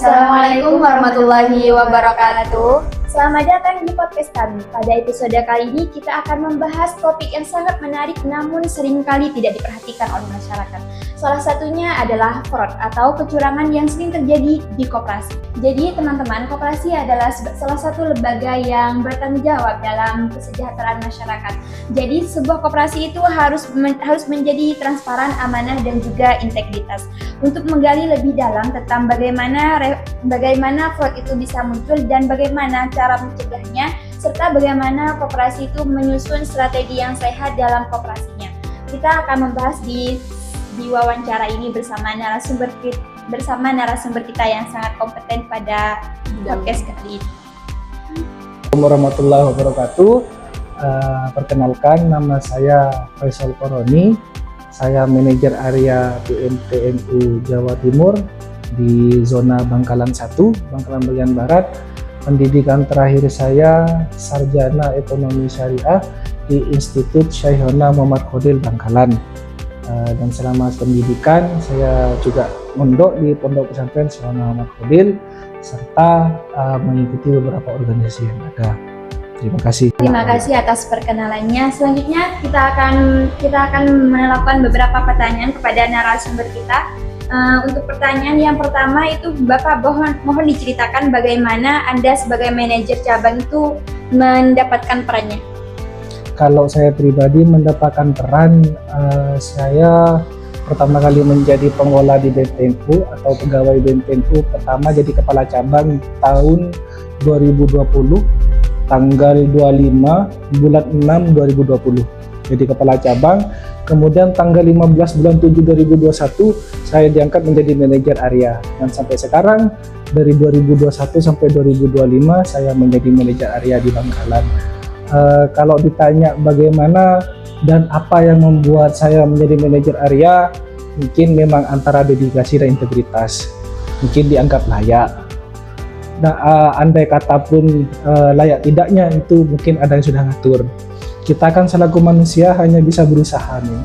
Assalamualaikum warahmatullahi wabarakatuh. Selamat datang di podcast kami. Pada episode kali ini kita akan membahas topik yang sangat menarik namun seringkali tidak diperhatikan oleh masyarakat. Salah satunya adalah fraud atau kecurangan yang sering terjadi di koperasi. Jadi teman-teman, koperasi adalah salah satu lembaga yang bertanggung jawab dalam kesejahteraan masyarakat. Jadi sebuah koperasi itu harus menjadi transparan, amanah dan juga integritas. Untuk menggali lebih dalam tentang bagaimana fraud itu bisa muncul dan bagaimana cara mencegahnya, serta bagaimana koperasi itu menyusun strategi yang sehat dalam koperasinya. Kita akan membahas di wawancara ini bersama narasumber kita yang sangat kompeten pada podcast kali ini. Assalamualaikum warahmatullahi wabarakatuh. Perkenalkan, nama saya Faisal Koroni. Saya manajer area BMTNU Jawa Timur di zona Bangkalan 1, Bangkalan bagian Barat. Pendidikan terakhir saya Sarjana Ekonomi Syariah di Institut Syaihona Muhammad Khodil Bangkalan. Dan selama pendidikan saya juga mondok di Pondok Pesantren Syaihona Muhammad Khodil serta mengikuti beberapa organisasi yang ada. Terima kasih. Terima kasih atas perkenalannya. Selanjutnya kita akan melakukan beberapa pertanyaan kepada narasumber kita. Untuk pertanyaan yang pertama itu Bapak mohon diceritakan bagaimana Anda sebagai manajer cabang itu mendapatkan perannya. Kalau saya pribadi mendapatkan peran, saya pertama kali menjadi pengelola di BMTNU atau pegawai BMTNU pertama jadi kepala cabang tahun 2020 tanggal 25 bulan 6 2020 jadi kepala cabang. Kemudian tanggal 15 bulan 7 2021 saya diangkat menjadi manajer area, dan sampai sekarang dari 2021 sampai 2025 saya menjadi manajer area di Bangkalan. Kalau ditanya bagaimana dan apa yang membuat saya menjadi manajer area, mungkin memang antara dedikasi dan integritas, mungkin dianggap layak. Nah, andai kata pun layak tidaknya itu mungkin ada yang sudah ngatur. Kita kan selaku manusia hanya bisa berusaha nih.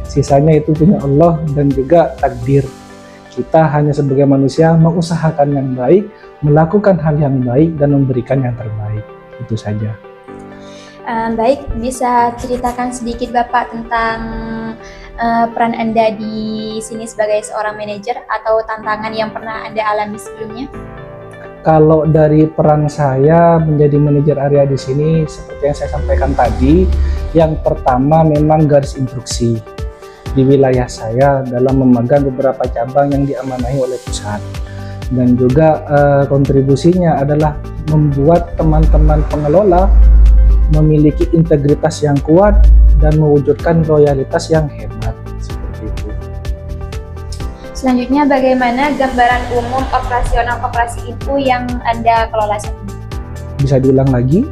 Sisanya itu punya Allah dan juga takdir. Kita hanya sebagai manusia mengusahakan yang baik, melakukan hal yang baik dan memberikan yang terbaik. Itu saja. Baik, bisa ceritakan sedikit Bapak tentang peran Anda di sini sebagai seorang manajer atau tantangan yang pernah Anda alami sebelumnya? Kalau dari peran saya menjadi manajer area di sini, seperti yang saya sampaikan tadi, yang pertama memang garis instruksi di wilayah saya dalam memegang beberapa cabang yang diamanahi oleh pusat, dan juga kontribusinya adalah membuat teman-teman pengelola memiliki integritas yang kuat dan mewujudkan loyalitas yang hebat. Seperti itu. Selanjutnya, bagaimana gambaran umum operasional koperasi itu yang Anda kelola saat ini? Bisa diulang lagi?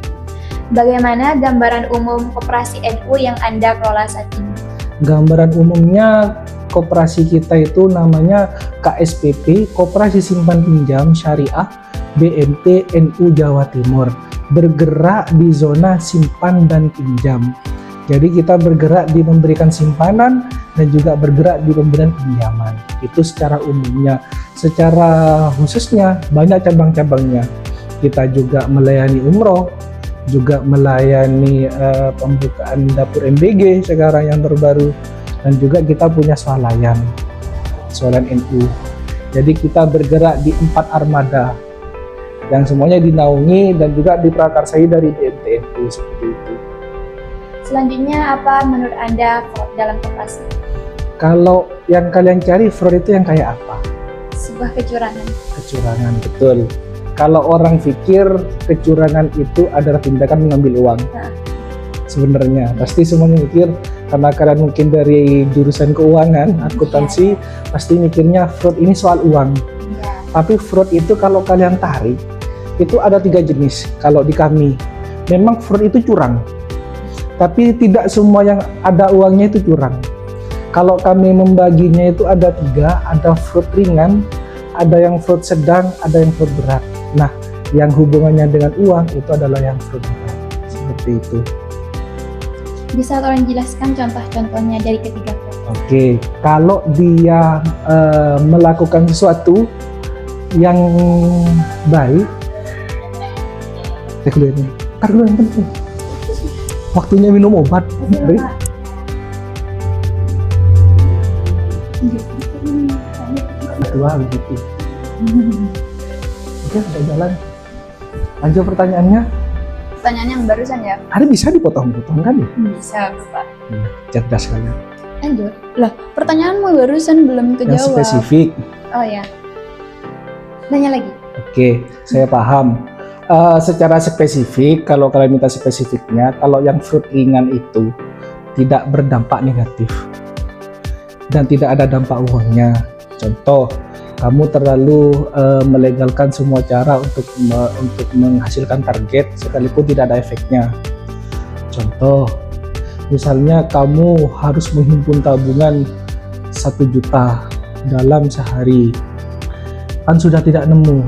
Bagaimana gambaran umum koperasi NU yang Anda kelola saat ini? Gambaran umumnya koperasi kita itu namanya KSPP, Koperasi Simpan Pinjam Syariah BMT NU Jawa Timur, bergerak di zona simpan dan pinjam. Jadi kita bergerak di memberikan simpanan dan juga bergerak di pemberian pinjaman. Itu secara umumnya. Secara khususnya banyak cabang-cabangnya. Kita juga melayani umroh, juga melayani pembukaan dapur MBG sekarang yang terbaru, dan juga kita punya swalayan NU. Jadi kita bergerak di 4 armada yang semuanya dinaungi dan juga diprakarsai dari BMTNU seperti itu. Selanjutnya, apa menurut Anda fraud dalam koperasi? Kalau yang kalian cari fraud itu yang kayak apa? Sebuah kecurangan. Kecurangan, betul. Kalau orang pikir kecurangan itu adalah tindakan mengambil uang, sebenarnya pasti semuanya mikir, karena kalian mungkin dari jurusan keuangan, akuntansi, pasti mikirnya fraud ini soal uang. Tapi fraud itu kalau kalian tarik, itu ada 3 jenis. Kalau di kami, memang fraud itu curang, tapi tidak semua yang ada uangnya itu curang. Kalau kami membaginya itu ada 3, ada fraud ringan, ada yang fraud sedang, ada yang fraud berat. Nah, yang hubungannya dengan uang itu adalah yang fraud berat. Seperti itu. Bisa tolong jelaskan contoh-contohnya dari ketiga fraud? Oke, kalau dia melakukan sesuatu yang baik, ntar dulu yang penting. Waktunya minum obat. Baik. Kedua begitu. Oke, udah jalan. Lanjut pertanyaannya. Pertanyaan yang barusan ya? Ada bisa dipotong-potong kan ya? Bisa, Bapak. Cerdas kalian. Lanjut. Lah, pertanyaanmu barusan belum Yang kejawab. spesifik. Oh ya. Nanya lagi. Oke, saya paham. Secara spesifik, kalau kalian minta spesifiknya, kalau yang fruit ringan itu tidak berdampak negatif dan tidak ada dampak uangnya. Contoh, kamu terlalu melegalkan semua cara untuk menghasilkan target sekalipun tidak ada efeknya. Contoh, misalnya kamu harus menghimpun tabungan 1 juta dalam sehari, kan sudah tidak nemu.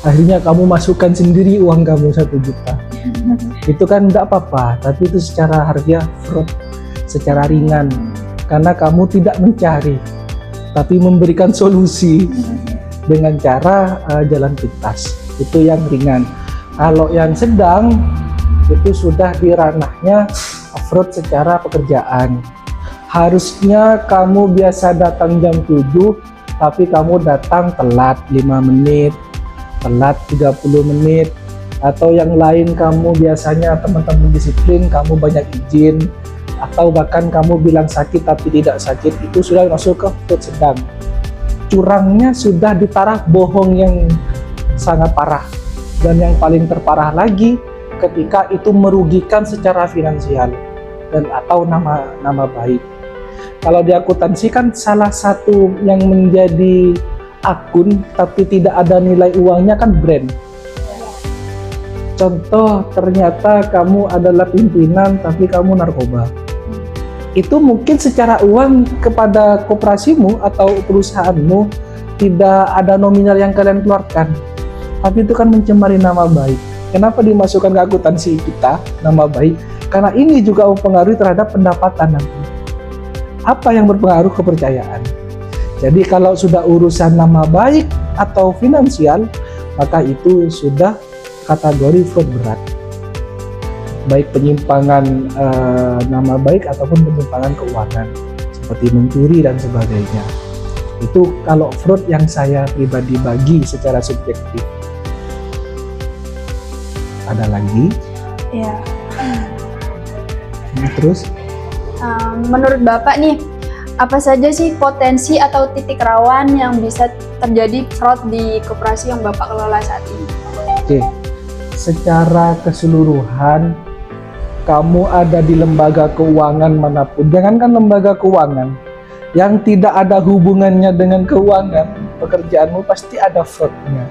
Akhirnya kamu masukkan sendiri uang kamu 1 juta. Itu kan tidak apa-apa, tapi itu secara harga fraud, secara ringan. Karena kamu tidak mencari, tapi memberikan solusi dengan cara jalan pintas. Itu yang ringan. Kalau yang sedang, itu sudah di ranahnya fraud secara pekerjaan. Harusnya kamu biasa datang jam 7, tapi kamu datang telat 5 menit, telat 30 menit, atau yang lain kamu biasanya teman-teman disiplin, kamu banyak izin, atau bahkan kamu bilang sakit tapi tidak sakit, itu sudah masuk ke fraud sedang. Curangnya sudah di taraf bohong yang sangat parah, dan yang paling terparah lagi ketika itu merugikan secara finansial dan atau nama baik. Kalau di akuntansi kan salah satu yang menjadi akun tapi tidak ada nilai uangnya kan brand. Contoh, ternyata kamu adalah pimpinan tapi kamu narkoba. Itu mungkin secara uang kepada koperasimu atau perusahaanmu tidak ada nominal yang kalian keluarkan, tapi itu kan mencemari nama baik. Kenapa dimasukkan ke akuntansi kita nama baik? Karena ini juga mempengaruhi terhadap pendapatan nanti. Apa yang berpengaruh? Kepercayaan. Jadi kalau sudah urusan nama baik atau finansial, maka itu sudah kategori fraud berat. Baik penyimpangan nama baik ataupun penyimpangan keuangan, seperti mencuri dan sebagainya. Itu kalau fraud yang saya pribadi bagi secara subjektif. Ada lagi? Ya. Terus? Menurut Bapak nih, apa saja sih potensi atau titik rawan yang bisa terjadi fraud di koperasi yang Bapak kelola saat ini? Oke, secara keseluruhan, kamu ada di lembaga keuangan manapun, jangankan lembaga keuangan, yang tidak ada hubungannya dengan keuangan, pekerjaanmu pasti ada fraudnya.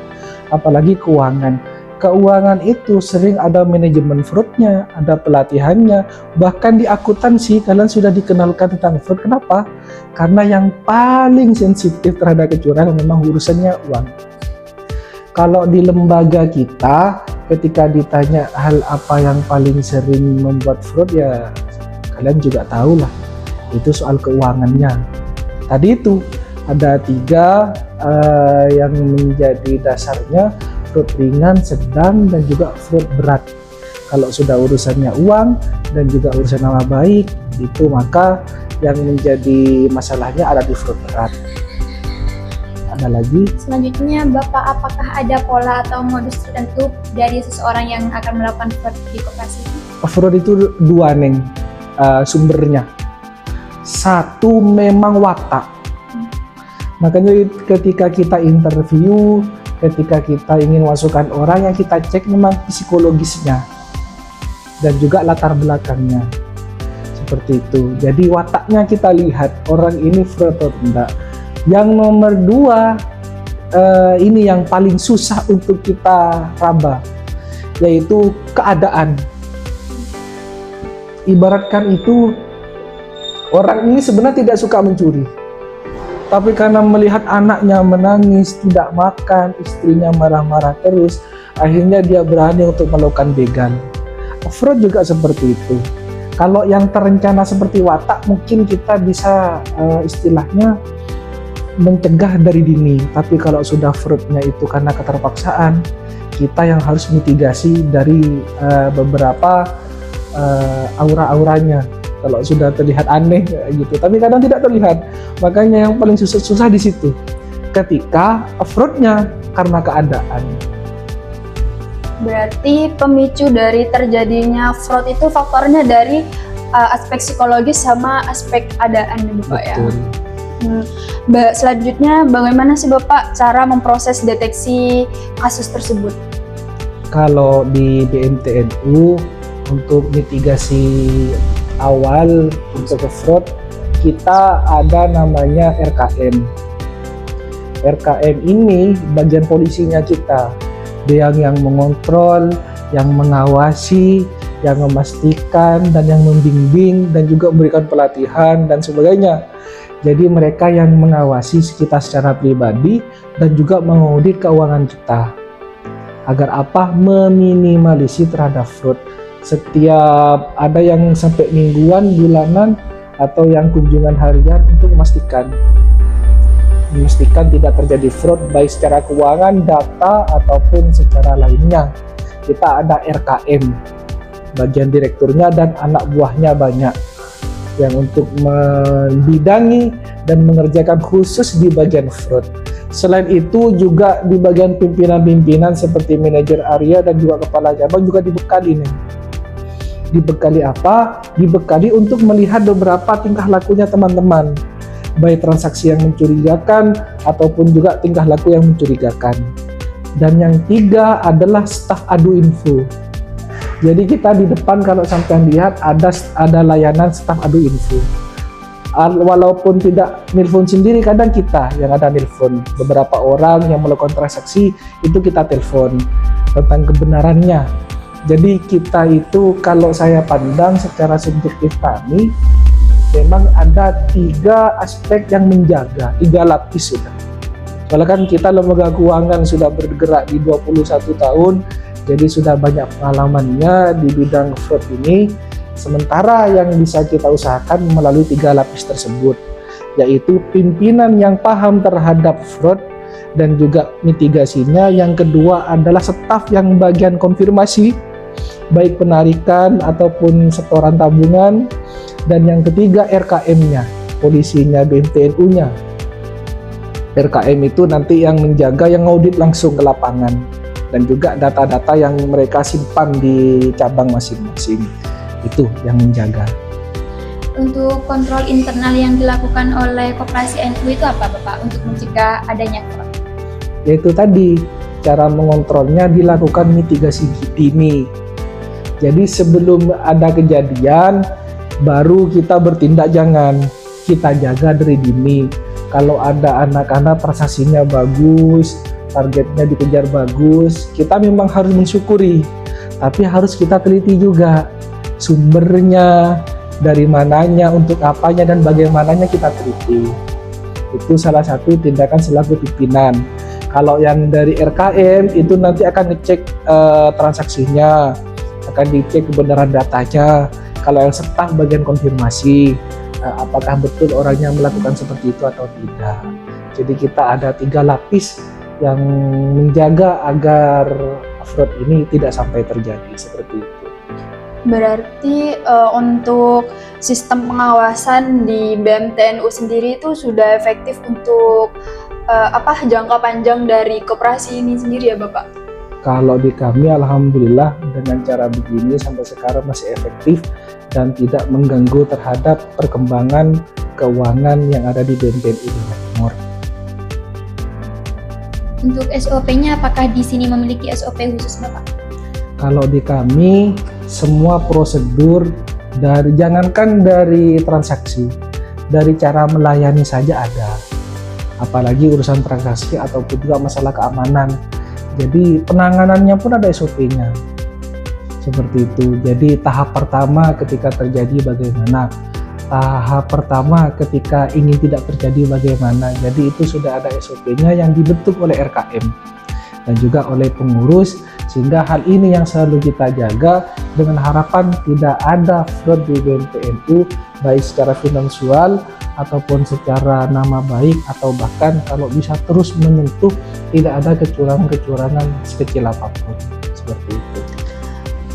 Apalagi keuangan. Keuangan itu sering ada manajemen fraudnya, ada pelatihannya, bahkan di akuntansi kalian sudah dikenalkan tentang fraud. Kenapa? Karena yang paling sensitif terhadap kecurangan memang urusannya uang. Kalau di lembaga kita, ketika ditanya hal apa yang paling sering membuat fraud, ya kalian juga tahu lah, itu soal keuangannya. Tadi itu ada 3 yang menjadi dasarnya: fraud ringan, sedang, dan juga fraud berat. Kalau sudah urusannya uang dan juga urusan nama baik, itu maka yang menjadi masalahnya ada di fraud berat. Ada lagi? Selanjutnya, Bapak, apakah ada pola atau modus tertentu dari seseorang yang akan melakukan fraud di koperasi? Fraud itu 2 Neng, sumbernya. 1 memang watak. Makanya ketika kita interview, ketika kita ingin masukkan orang, yang kita cek memang psikologisnya dan juga latar belakangnya, seperti itu. Jadi wataknya kita lihat, orang ini fraud atau enggak. Yang nomor 2, ini yang paling susah untuk kita raba, yaitu keadaan. Ibaratkan itu, orang ini sebenarnya tidak suka mencuri, tapi karena melihat anaknya menangis, tidak makan, istrinya marah-marah terus, akhirnya dia berani untuk melakukan begal. Fraud juga seperti itu. Kalau yang terencana seperti watak, mungkin kita bisa istilahnya mencegah dari dini. Tapi kalau sudah fraudnya itu karena keterpaksaan, kita yang harus mitigasi dari beberapa aura-auranya. Kalau sudah terlihat aneh gitu, tapi kadang tidak terlihat. Makanya yang paling susah di situ. Ketika fraudnya karena keadaan. Berarti pemicu dari terjadinya fraud itu faktornya dari aspek psikologis sama aspek keadaan ya Bapak ya. Selanjutnya bagaimana sih Bapak cara memproses deteksi kasus tersebut? Kalau di BMTNU untuk mitigasi awal untuk fraud, kita ada namanya RKM. RKM ini bagian polisinya kita, dia yang mengontrol, yang mengawasi, yang memastikan, dan yang membimbing, dan juga memberikan pelatihan dan sebagainya. Jadi mereka yang mengawasi kita secara pribadi dan juga mengaudit keuangan kita. Agar apa? Meminimalisir terhadap fraud. Setiap ada yang sampai mingguan, bulanan, atau yang kunjungan harian untuk memastikan tidak terjadi fraud baik secara keuangan, data, ataupun secara lainnya. Kita ada RKM, bagian direkturnya dan anak buahnya banyak yang untuk membidangi dan mengerjakan khusus di bagian fraud. Selain itu juga di bagian pimpinan-pimpinan seperti manajer area dan juga kepala cabang juga dibekali nih. Dibekali apa? Dibekali untuk melihat beberapa tingkah lakunya teman-teman, baik transaksi yang mencurigakan ataupun juga tingkah laku yang mencurigakan. Dan yang tiga adalah staf adu info. Jadi kita di depan kalau sampai lihat ada layanan staf adu info. Walaupun tidak nelpon sendiri, kadang kita yang ada nelpon. Beberapa orang yang melakukan transaksi itu kita telepon tentang kebenarannya. Jadi kita itu kalau saya pandang secara subjektif kami, memang ada tiga aspek yang menjaga, tiga lapis sudah. Soalnya kan kita lembaga keuangan sudah bergerak di 21 tahun, jadi sudah banyak pengalamannya di bidang fraud ini. Sementara yang bisa kita usahakan melalui tiga lapis tersebut, yaitu pimpinan yang paham terhadap fraud dan juga mitigasinya. Yang kedua adalah staf yang bagian konfirmasi, baik penarikan ataupun setoran tabungan. Dan yang ketiga RKM-nya, polisinya, BMTNU-nya. RKM itu nanti yang menjaga, yang ngaudit langsung ke lapangan. Dan juga data-data yang mereka simpan di cabang masing-masing. Itu yang menjaga. Untuk kontrol internal yang dilakukan oleh Koperasi NU itu apa Bapak untuk mencegah adanya fraud? Yaitu tadi, cara mengontrolnya dilakukan mitigasi dini. Jadi sebelum ada kejadian, baru kita bertindak, jangan kita jaga dari dini. Kalau ada anak-anak transaksinya bagus, targetnya dikejar bagus, kita memang harus mensyukuri. Tapi harus kita teliti juga sumbernya, dari mananya, untuk apanya, dan bagaimananya kita teliti. Itu salah satu tindakan selaku pimpinan. Kalau yang dari RKM itu nanti akan ngecek transaksinya, akan dicek kebenaran datanya. Kalau yang staf bagian konfirmasi, apakah betul orangnya melakukan seperti itu atau tidak. Jadi kita ada tiga lapis yang menjaga agar fraud ini tidak sampai terjadi seperti itu. Berarti untuk sistem pengawasan di BMTNU sendiri itu sudah efektif untuk jangka panjang dari koperasi ini sendiri ya Bapak? Kalau di kami alhamdulillah dengan cara begini sampai sekarang masih efektif dan tidak mengganggu terhadap perkembangan keuangan yang ada di BMTNU Jawa Timur. Untuk SOP-nya apakah di sini memiliki SOP khusus Bapak? Kalau di kami semua prosedur jangankan dari transaksi, dari cara melayani saja ada. Apalagi urusan transaksi ataupun juga masalah keamanan. Jadi penanganannya pun ada SOP-nya. Seperti itu. Jadi tahap pertama ketika terjadi bagaimana? Tahap pertama ketika ingin tidak terjadi bagaimana? Jadi itu sudah ada SOP-nya yang dibentuk oleh RKM dan juga oleh pengurus, sehingga hal ini yang selalu kita jaga dengan harapan tidak ada fraud di BMTNU baik secara finansial ataupun secara nama baik, atau bahkan kalau bisa terus menyentuh tidak ada kecurangan-kecurangan sekecil apapun, seperti itu.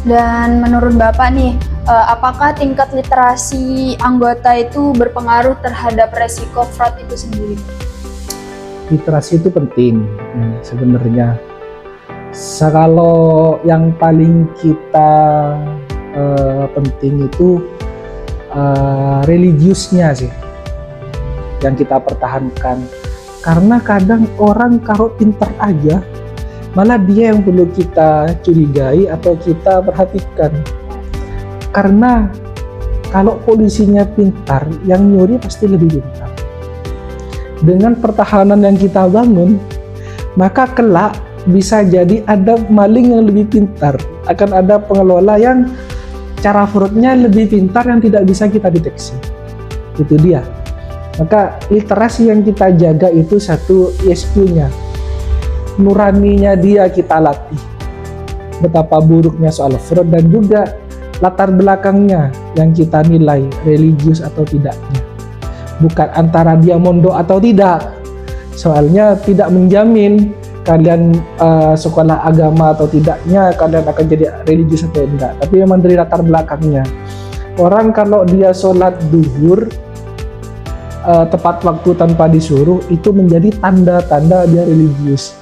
Dan menurut Bapak nih, apakah tingkat literasi anggota itu berpengaruh terhadap resiko fraud itu sendiri? Literasi itu penting sebenarnya. Kalau yang paling kita penting itu religiusnya sih yang kita pertahankan, karena kadang orang kalau pintar aja malah dia yang perlu kita curigai atau kita perhatikan. Karena kalau polisinya pintar, yang nyuri pasti lebih pintar. Dengan pertahanan yang kita bangun, maka kelak bisa jadi ada maling yang lebih pintar, akan ada pengelola yang cara fraudnya lebih pintar yang tidak bisa kita deteksi. Itu dia. Maka literasi yang kita jaga itu satu, ISQ-nya, nuraninya dia kita latih. Betapa buruknya soal fraud, dan juga latar belakangnya yang kita nilai religius atau tidaknya. Bukan antara dia mondok atau tidak. Soalnya tidak menjamin kalian sekolah agama atau tidaknya kalian akan jadi religius atau enggak. Tapi memang dari latar belakangnya. Orang kalau dia sholat duhur tepat waktu tanpa disuruh, itu menjadi tanda-tanda dia religius.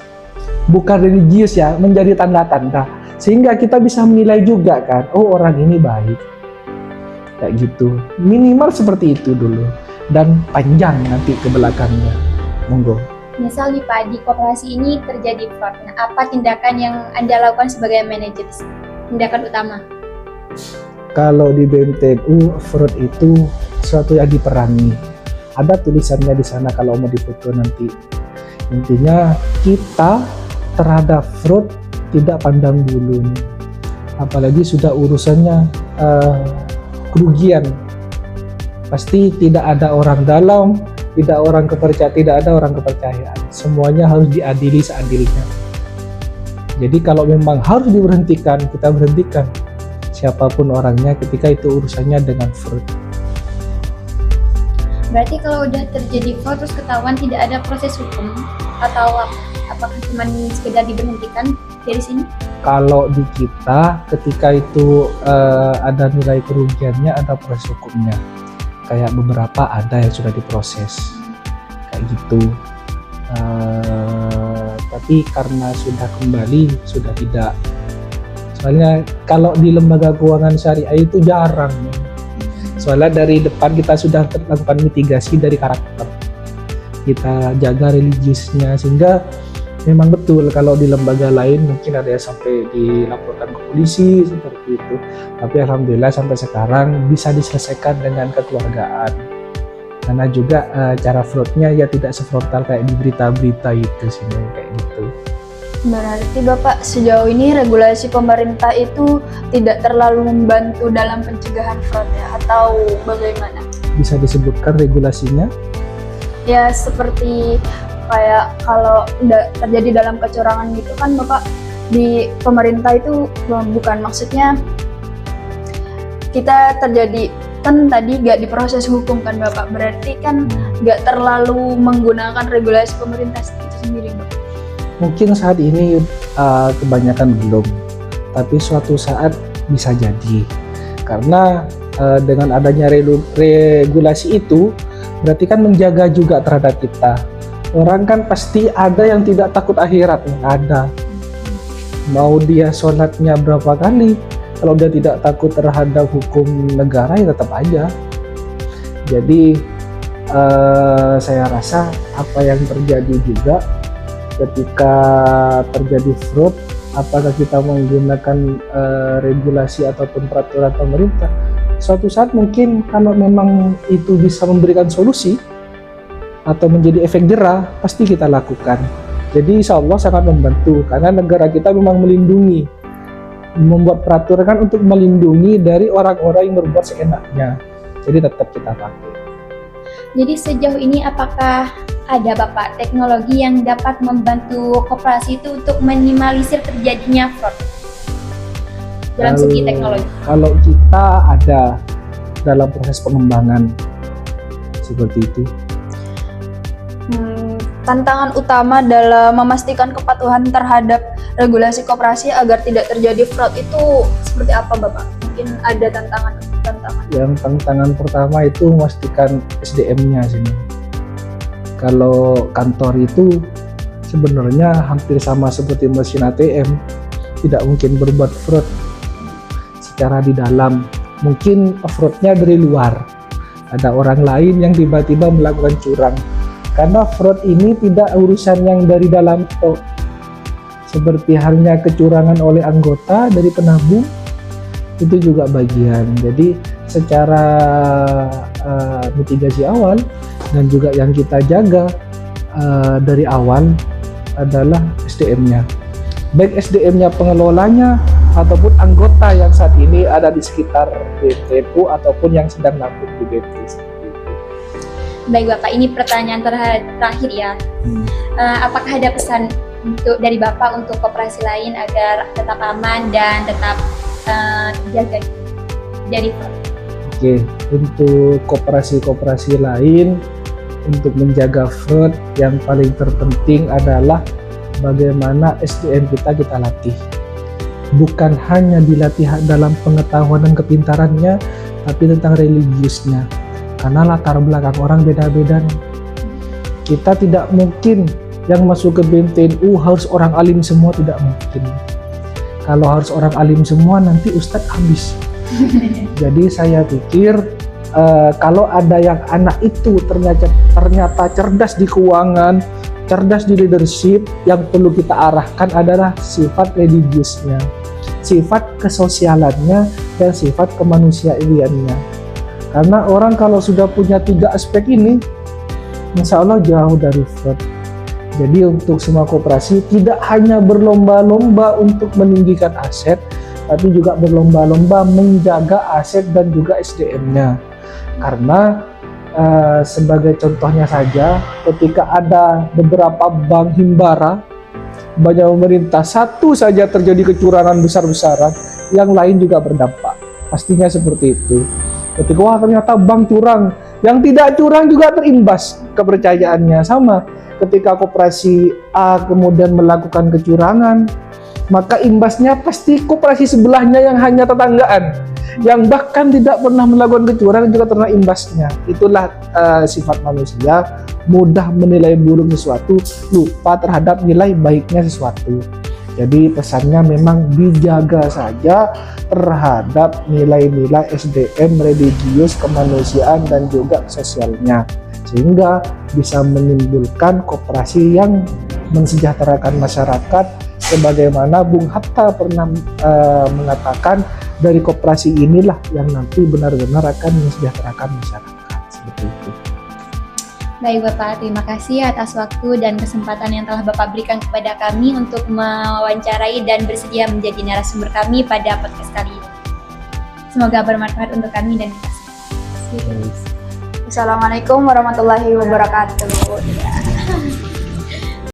Bukan religius ya, menjadi tanda-tanda. Sehingga kita bisa menilai juga kan, oh orang ini baik. Kayak gitu. Minimal seperti itu dulu. Dan panjang nanti ke belakangnya. Monggo. Misal nih Pak, di koperasi ini terjadi fraud. Nah, apa tindakan yang Anda lakukan sebagai manajer? Tindakan utama? Kalau di BMTNU, fraud itu sesuatu yang diperangi. Ada tulisannya di sana kalau mau difoto nanti. Intinya kita terhadap fraud tidak pandang bulu. Apalagi sudah urusannya kerugian. Pasti tidak ada orang dalam, tidak ada orang kepercayaan. Semuanya harus diadili seadilnya. Jadi kalau memang harus diberhentikan, kita berhentikan. Siapapun orangnya ketika itu urusannya dengan fraud. Berarti kalau udah terjadi fraud terus ketahuan tidak ada proses hukum, atau apakah cuma sekedar diberhentikan dari sini? Kalau di kita ketika itu ada nilai kerugiannya, ada proses hukumnya. Kayak beberapa ada yang sudah diproses kayak gitu. Tapi karena sudah kembali, sudah tidak. Soalnya kalau di lembaga keuangan syariah itu jarang. Soalnya dari depan kita sudah melakukan mitigasi dari karakter. Kita jaga religiusnya, sehingga memang betul kalau di lembaga lain mungkin ada yang sampai dilaporkan ke polisi seperti itu. Tapi alhamdulillah sampai sekarang bisa diselesaikan dengan kekeluargaan. Karena juga cara fraudnya ya tidak sefrontal kayak di berita-berita itu sih, kayak gitu. Berarti Bapak sejauh ini regulasi pemerintah itu tidak terlalu membantu dalam pencegahan fraud ya, atau bagaimana? Bisa disebutkan regulasinya? Ya seperti kayak kalau udah terjadi dalam kecurangan gitu kan Bapak, di pemerintah itu bukan, maksudnya kita terjadi kan tadi gak diproses hukum kan Bapak, berarti kan gak terlalu menggunakan regulasi pemerintah itu sendiri Bapak. Mungkin saat ini kebanyakan belum, tapi suatu saat bisa jadi. Karena dengan adanya regulasi itu, berarti kan menjaga juga terhadap kita. Orang kan pasti ada yang tidak takut akhirat, ada. Mau dia sholatnya berapa kali, kalau dia tidak takut terhadap hukum negara ya tetap aja. Jadi saya rasa apa yang terjadi juga ketika terjadi fraud, apakah kita menggunakan regulasi ataupun peraturan pemerintah, suatu saat mungkin kalau memang itu bisa memberikan solusi atau menjadi efek jerah, pasti kita lakukan. Jadi insya Allah sangat membantu, karena negara kita memang melindungi, membuat peraturan kan untuk melindungi dari orang-orang yang berbuat seenaknya. Jadi tetap kita pakai. Jadi sejauh ini apakah ada Bapak teknologi yang dapat membantu koperasi itu untuk minimalisir terjadinya fraud dalam segi teknologi? Kalau kita ada dalam proses pengembangan, seperti itu. Tantangan utama dalam memastikan kepatuhan terhadap regulasi koperasi agar tidak terjadi fraud itu seperti apa, Bapak? Mungkin ada tantangan. Yang tantangan pertama itu memastikan SDM-nya sini. Kalau kantor itu sebenarnya hampir sama seperti mesin ATM, tidak mungkin berbuat fraud secara di dalam. Mungkin fraud-nya dari luar, ada orang lain yang tiba-tiba melakukan curang. Karena fraud ini tidak urusan yang dari dalam toh, seperti halnya kecurangan oleh anggota dari penabung, itu juga bagian. Jadi secara mitigasi awal dan juga yang kita jaga dari awal adalah SDM-nya, baik SDM-nya pengelolanya ataupun anggota yang saat ini ada di sekitar BTPU ataupun yang sedang lapor di BP. Baik Bapak, ini pertanyaan terakhir ya. Apakah ada pesan dari Bapak untuk koperasi lain agar tetap aman dan tetap terjaga dari fraud? Oke, untuk koperasi-koperasi lain untuk menjaga fraud yang paling terpenting adalah bagaimana SDM kita latih. Bukan hanya dilatih dalam pengetahuan dan kepintarannya, tapi tentang religiusnya. Karena latar belakang orang beda-beda. Kita tidak mungkin yang masuk ke BNTNU harus orang alim semua, tidak mungkin. Kalau harus orang alim semua nanti Ustadz habis. Jadi saya pikir kalau ada yang anak itu ternyata cerdas di keuangan, cerdas di leadership, yang perlu kita arahkan adalah sifat religiusnya, sifat kesosialannya, dan sifat kemanusiawiannya. Karena orang kalau sudah punya 3 aspek ini, insya Allah jauh dari fraud. Jadi untuk semua koperasi tidak hanya berlomba-lomba untuk meninggikan aset, tapi juga berlomba-lomba menjaga aset dan juga SDM-nya. Karena sebagai contohnya saja, ketika ada beberapa bank himbara, banyak pemerintah, satu saja terjadi kecurangan besar-besaran, yang lain juga berdampak. Pastinya seperti itu. Ketika wah ternyata bank curang, yang tidak curang juga terimbas kepercayaannya. Sama ketika koperasi A kemudian melakukan kecurangan, maka imbasnya pasti koperasi sebelahnya yang hanya tetanggaan, yang bahkan tidak pernah melakukan kecurangan juga terkena imbasnya. Itulah sifat manusia, mudah menilai buruk sesuatu, lupa terhadap nilai baiknya sesuatu. Jadi pesannya memang dijaga saja terhadap nilai-nilai SDM, religius, kemanusiaan, dan juga sosialnya, sehingga bisa menimbulkan koperasi yang mensejahterakan masyarakat. Sebagaimana Bung Hatta pernah mengatakan, dari koperasi inilah yang nanti benar-benar akan mensejahterakan masyarakat. Seperti itu. Baik Bapak, terima kasih atas waktu dan kesempatan yang telah Bapak berikan kepada kami untuk mewawancarai dan bersedia menjadi narasumber kami pada podcast kali ini. Semoga bermanfaat untuk kami dan kita semua. Assalamualaikum warahmatullahi wabarakatuh.